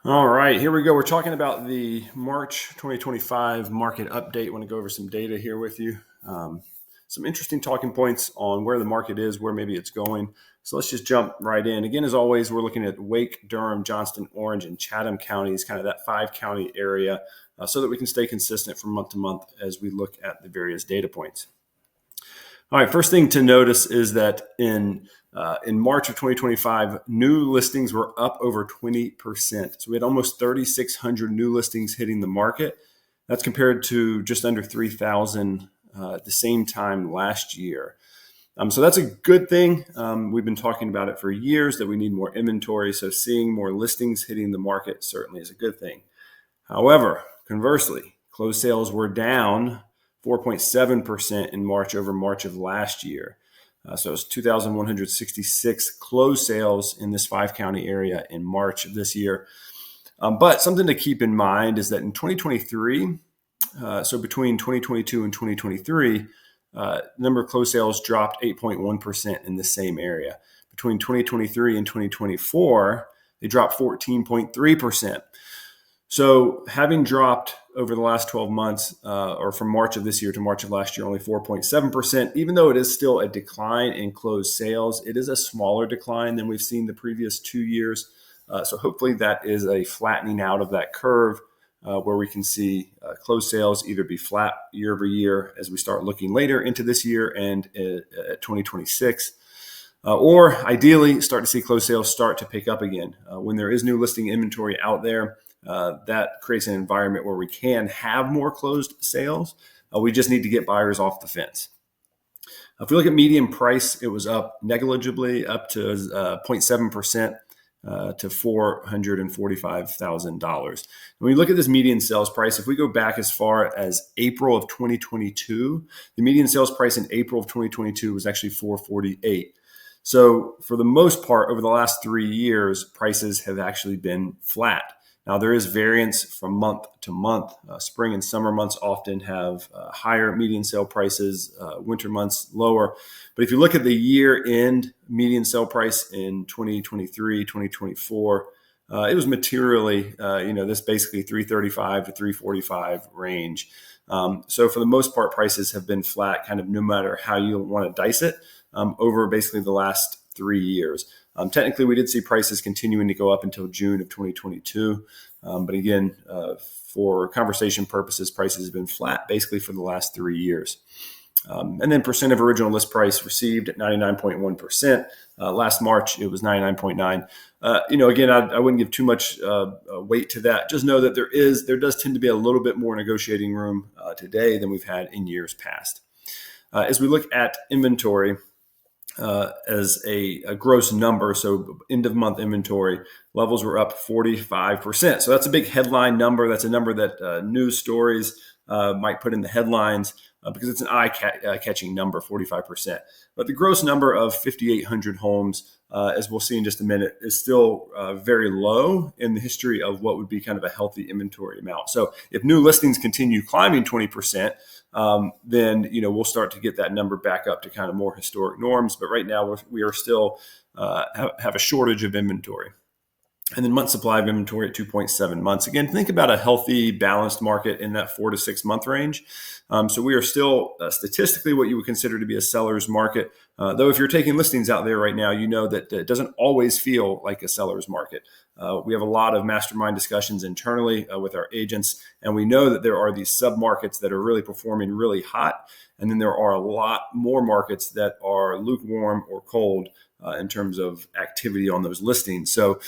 All right, here we go. We're talking about the March 2025 market update. I want to go over some data here with you. Some interesting talking points on where the market is, where maybe it's going. So let's just jump right in. Again, as always, we're looking at Wake, Durham, Johnston, Orange, and Chatham counties, kind of that 5 county area, so that we can stay consistent from month to month as we look at the various data points. All right, first thing to notice is that in March of 2025, new listings were up over 20%. So we had almost 3,600 new listings hitting the market. That's compared to just under 3,000 at the same time last year. So that's a good thing. We've been talking about it for years that we need more inventory. So seeing more listings hitting the market certainly is a good thing. However, conversely, closed sales were down 4.7% in March over March of last year. So it was 2,166 closed sales in this 5 county area in March of this year. But something to keep in mind is that in 2023, so between 2022 and 2023, the number of closed sales dropped 8.1% in the same area. Between 2023 and 2024, they dropped 14.3%. So having dropped over the last 12 months, or from March of this year to March of last year, only 4.7%, even though it is still a decline in closed sales, it is a smaller decline than we've seen the previous 2 years. So hopefully that is a flattening out of that curve where we can see closed sales either be flat year over year as we start looking later into this year and 2026. Or ideally start to see closed sales start to pick up again. When there is new listing inventory out there, that creates an environment where we can have more closed sales. We just need to get buyers off the fence. If we look at median price, it was up negligibly, up to 0.7% to $445,000. When we look at this median sales price, if we go back as far as April of 2022, the median sales price in April of 2022 was actually $448,000. So for the most part, over the last 3 years, prices have actually been flat. Now, there is variance from month to month. Spring and summer months often have higher median sale prices, winter months lower. But if you look at the year-end median sale price in 2023, 2024, it was materially, this basically 335 to 345 range. So for the most part, prices have been flat, kind of no matter how you want to dice it, over basically the last 3 years. Technically, we did see prices continuing to go up until June of 2022. But again, for conversation purposes, prices have been flat basically for the last 3 years. And then percent of original list price received at 99.1%. Last March, it was 99.9%. Again, I wouldn't give too much weight to that. Just know that there does tend to be a little bit more negotiating room today than we've had in years past. As we look at inventory, as a gross number, so end of month inventory levels were up 45%. So that's a big headline number. That's a number that news stories might put in the headlines because it's an eye-catching number, 45%. But the gross number of 5,800 homes, as we'll see in just a minute, is still very low in the history of what would be kind of a healthy inventory amount. So if new listings continue climbing 20%, then we'll start to get that number back up to kind of more historic norms. But right now we are still have a shortage of inventory. And then month supply of inventory at 2.7 months. Again, think about a healthy, balanced market in that 4 to 6 month range. So we are still statistically what you would consider to be a seller's market. Though if you're taking listings out there right now, you know that it doesn't always feel like a seller's market. We have a lot of mastermind discussions internally with our agents, and we know that there are these sub-markets that are really performing really hot. And then there are a lot more markets that are lukewarm or cold in terms of activity on those listings. So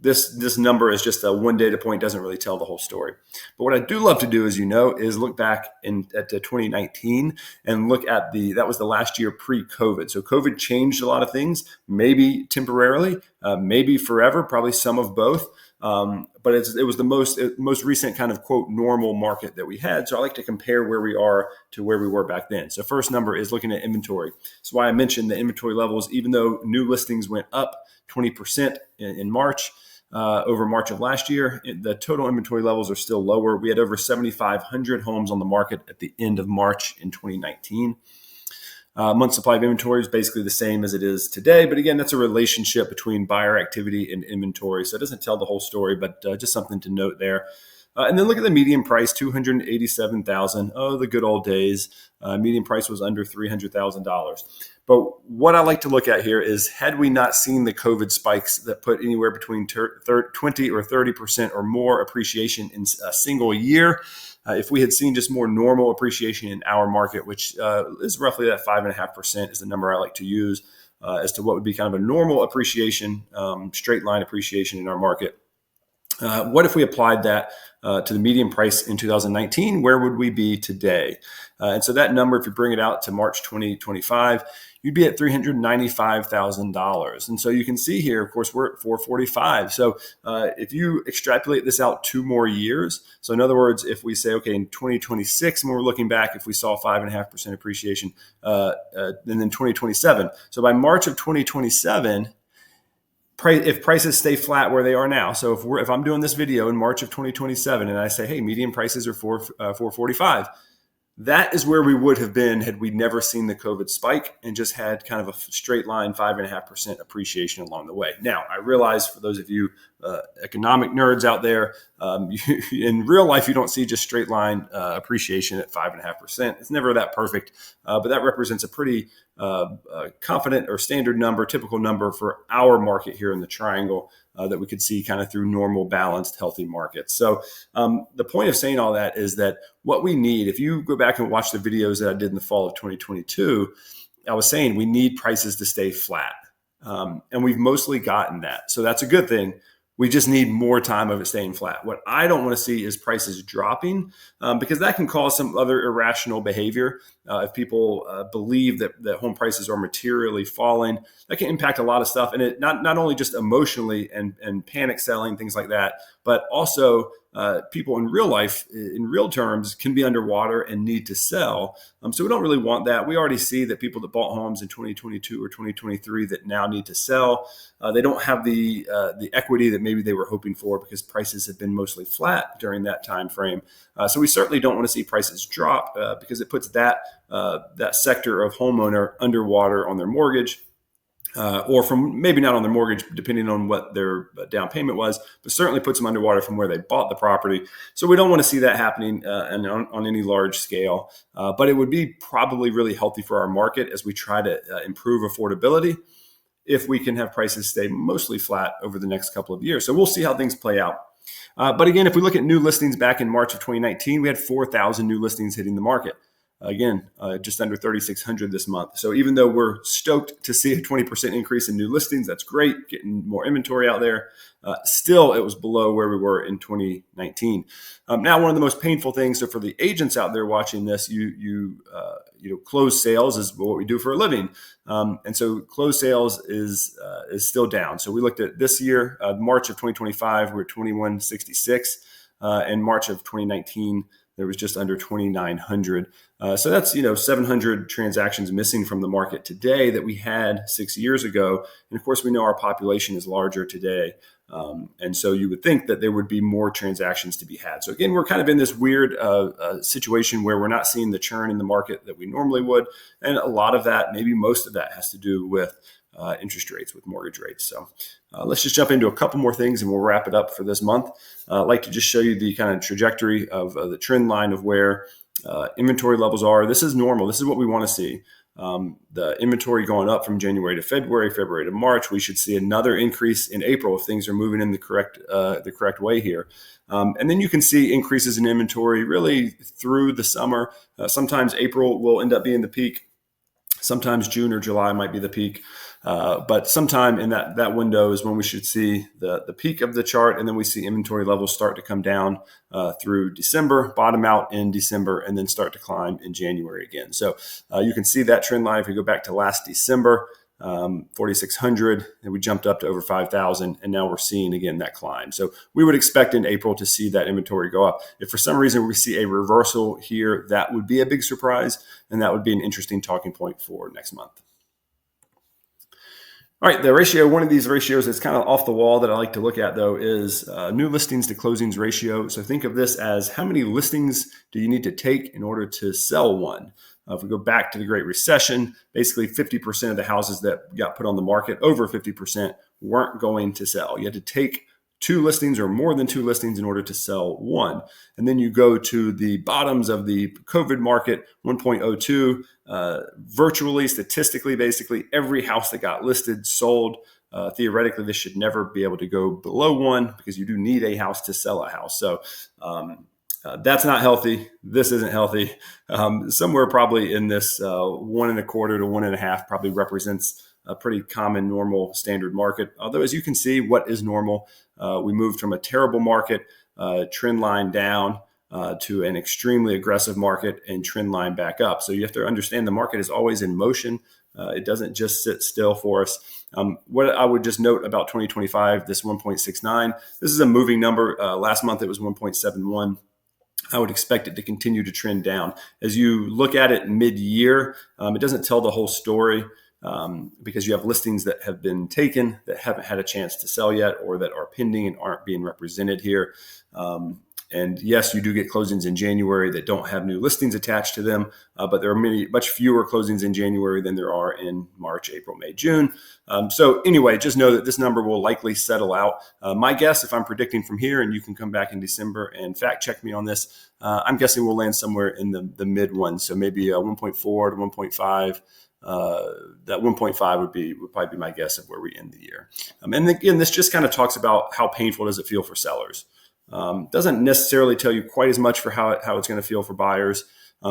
this number is just a one data point, doesn't really tell the whole story. But what I do love to do, as you know, is look back at 2019 and look at that was the last year pre-COVID. So COVID changed a lot of things, maybe temporarily, maybe forever, probably some of both. But it was the most recent kind of quote normal market that we had. So I like to compare where we are to where we were back then. So first number is looking at inventory. That's why I mentioned the inventory levels, even though new listings went up 20% in March over March of last year, the total inventory levels are still lower. We had over 7,500 homes on the market at the end of March in 2019. Month supply of inventory is basically the same as it is today. But again, that's a relationship between buyer activity and inventory. So it doesn't tell the whole story, but just something to note there. And then look at the median price, $287,000. Oh, the good old days. Median price was under $300,000. But what I like to look at here is, had we not seen the COVID spikes that put anywhere between 20 or 30% or more appreciation in a single year, if we had seen just more normal appreciation in our market, which is roughly that 5.5% is the number I like to use as to what would be kind of a normal appreciation, straight line appreciation in our market. What if we applied that to the median price in 2019? Where would we be today? And so that number, if you bring it out to March 2025, you'd be at $395,000. And so you can see here, of course, we're at 445. So if you extrapolate this out 2 more years, so in other words, if we say, okay, in 2026, when we're looking back, if we saw 5.5% appreciation, and then 2027. So by March of 2027, if prices stay flat where they are now, so if I'm doing this video in March of 2027 and I say, hey, median prices are 445, that is where we would have been had we never seen the COVID spike and just had kind of a straight line 5.5% appreciation along the way. Now, I realize for those of you economic nerds out there, in real life, you don't see just straight line appreciation at 5.5%. It's never that perfect, but that represents a pretty confident or standard number, typical number for our market here in the Triangle that we could see kind of through normal, balanced, healthy markets. So the point of saying all that is that what we need, if you go back and watch the videos that I did in the fall of 2022, I was saying we need prices to stay flat. And we've mostly gotten that. So that's a good thing. We just need more time of it staying flat. What I don't want to see is prices dropping because that can cause some other irrational behavior. If people believe that home prices are materially falling, that can impact a lot of stuff. And it not only just emotionally and panic selling, things like that, but also people in real life, in real terms, can be underwater and need to sell. So we don't really want that. We already see that people that bought homes in 2022 or 2023 that now need to sell, they don't have the equity that maybe they were hoping for because prices have been mostly flat during that time frame. So we certainly don't want to see prices drop because it puts that sector of homeowner underwater on their mortgage. Or from maybe not on their mortgage, depending on what their down payment was, but certainly puts them underwater from where they bought the property. So we don't want to see that happening and on any large scale. But it would be probably really healthy for our market as we try to improve affordability if we can have prices stay mostly flat over the next couple of years. So we'll see how things play out. But again, if we look at new listings back in March of 2019, we had 4,000 new listings hitting the market. Again, just under 3,600 this month. So even though we're stoked to see a 20% increase in new listings, that's great, getting more inventory out there. Still, it was below where we were in 2019. Now, one of the most painful things, so for the agents out there watching this, you close sales is what we do for a living. And so closed sales is still down. So we looked at this year, March of 2025, we're at 2,166. And March of 2019, there was just under 2,900. So that's 700 transactions missing from the market today that we had 6 years ago. And of course, we know our population is larger today. And so you would think that there would be more transactions to be had. So again, we're kind of in this weird situation where we're not seeing the churn in the market that we normally would. And a lot of that, maybe most of that, has to do with interest rates, with mortgage rates. So let's just jump into a couple more things and we'll wrap it up for this month. I'd like to just show you the kind of trajectory of the trend line of where inventory levels are. This is normal. This is what we want to see. The inventory going up from January to February, February to March. We should see another increase in April if things are moving in the correct way here. And then you can see increases in inventory really through the summer. Sometimes April will end up being the peak. Sometimes June or July might be the peak. But sometime in that window is when we should see the peak of the chart. And then we see inventory levels start to come down through December, bottom out in December, and then start to climb in January again. So you can see that trend line if we go back to last December, 4,600, and we jumped up to over 5,000. And now we're seeing again that climb. So we would expect in April to see that inventory go up. If for some reason we see a reversal here, that would be a big surprise. And that would be an interesting talking point for next month. All right, the ratio, one of these ratios that's kind of off the wall that I like to look at, though, is new listings to closings ratio. So think of this as how many listings do you need to take in order to sell one? If we go back to the Great Recession, basically 50% of the houses that got put on the market, over 50%, weren't going to sell. You had to take 2 listings or more than 2 listings in order to sell one. And then you go to the bottoms of the COVID market, 1.02, virtually, statistically, basically every house that got listed sold. Theoretically, this should never be able to go below 1 because you do need a house to sell a house. So that's not healthy. This isn't healthy. Somewhere probably in this 1.25 to 1.5 probably represents a pretty common, normal, standard market. Although, as you can see, what is normal? We moved from a terrible market, trend line down, to an extremely aggressive market and trend line back up. So you have to understand the market is always in motion. It doesn't just sit still for us. What I would just note about 2025, this 1.69, this is a moving number. Last month it was 1.71. I would expect it to continue to trend down. As you look at it mid-year, it doesn't tell the whole story. Because you have listings that have been taken that haven't had a chance to sell yet, or that are pending and aren't being represented here. And yes, you do get closings in January that don't have new listings attached to them, but there are much fewer closings in January than there are in March, April, May, June. So anyway, just know that this number will likely settle out. My guess, if I'm predicting from here, and you can come back in December and fact check me on this, I'm guessing we'll land somewhere in the mid ones. So maybe 1.4 to 1.5. That 1.5 would probably be my guess of where we end the year. And again, this just kind of talks about how painful does it feel for sellers. Doesn't necessarily tell you quite as much for how it's going to feel for buyers,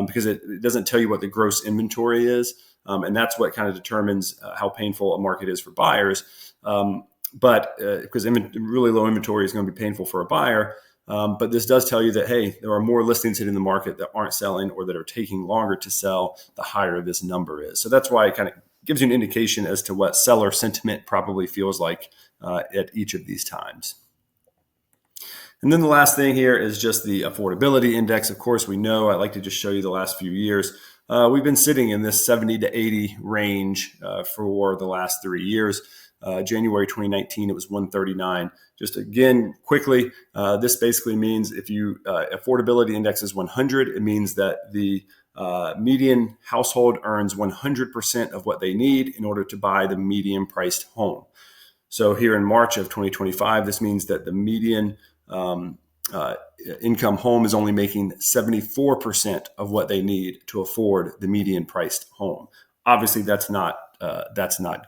because it doesn't tell you what the gross inventory is. And that's what kind of determines how painful a market is for buyers. But because really low inventory is going to be painful for a buyer. But this does tell you that, hey, there are more listings hitting the market that aren't selling or that are taking longer to sell, the higher this number is. So that's why it kind of gives you an indication as to what seller sentiment probably feels like at each of these times. And then the last thing here is just the affordability index. Of course, we know, I like to just show you the last few years. We've been sitting in this 70 to 80 range for the last 3 years. January 2019, it was 139. Just again, quickly, this basically means if you affordability index is 100, it means that the median household earns 100% of what they need in order to buy the median priced home. So here in March of 2025, this means that the median income home is only making 74% of what they need to afford the median priced home. Obviously, that's not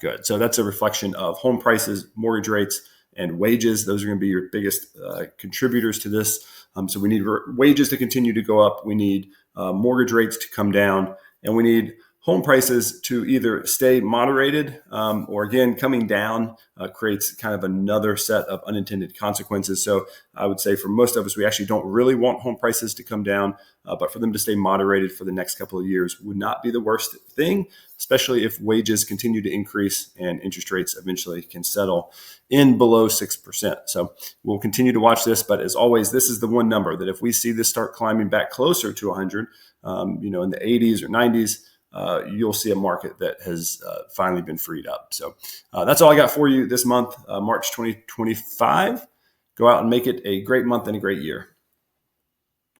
good. So that's a reflection of home prices, mortgage rates, and wages. Those are going to be your biggest contributors to this. So we need wages to continue to go up. We need mortgage rates to come down, and we need home prices to either stay moderated or, again, coming down creates kind of another set of unintended consequences. So I would say for most of us, we actually don't really want home prices to come down, but for them to stay moderated for the next couple of years would not be the worst thing, especially if wages continue to increase and interest rates eventually can settle in below 6%. So we'll continue to watch this, but as always, this is the one number that if we see this start climbing back closer to 100, in the 80s or 90s, you'll see a market that has finally been freed up. So that's all I got for you this month, March 2025. Go out and make it a great month and a great year.